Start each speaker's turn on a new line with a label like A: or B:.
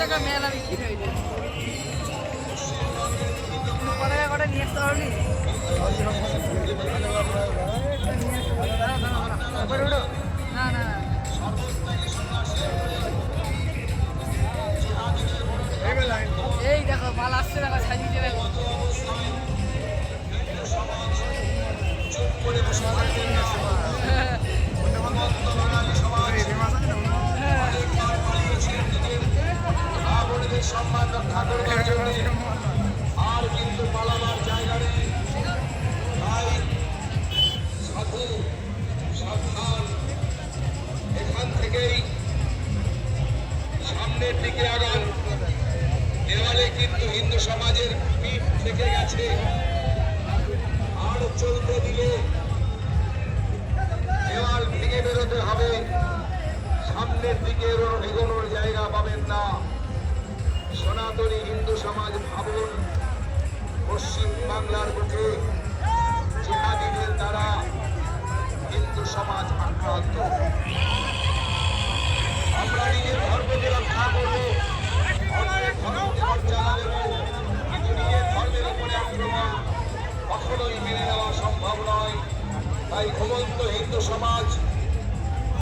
A: টাকা মেলা বিক্রি হয়েছে কত টাকা কটা নিয়ে আসতে পারবি না না এই দেখো মাল আসছে দেখো সাজিয়ে দেখো
B: সম্মান রক্ষা করবার জন্য আর কিন্তু পালাবার জায়গা নেই। তাই সাধু সাবধান, এখান থেকেই সামনের দিকে আগান। দেওয়ালে কিন্তু হিন্দু সমাজের পিঠ থেকে গেছে, আর চলতে দিলে দেওয়াল ভেঙে বেরোতে হবে। সামনের দিকে এগোনোর জায়গা পাবেন না। সনাতনী হিন্দু সমাজ ভাবুন, পশ্চিম বাংলার বুকে জিহাদিদের দ্বারা হিন্দু সমাজ আক্রান্ত। আমরা নিজের ধর্মকে রক্ষা করবো, অন্যের ধর্মকে মর্যাদা দেব, কিন্তু নিজের ধর্মের উপরে আক্রমণ কখনোই মেনে নেওয়া সম্ভব নয়। তাই ঘুমন্ত হিন্দু সমাজ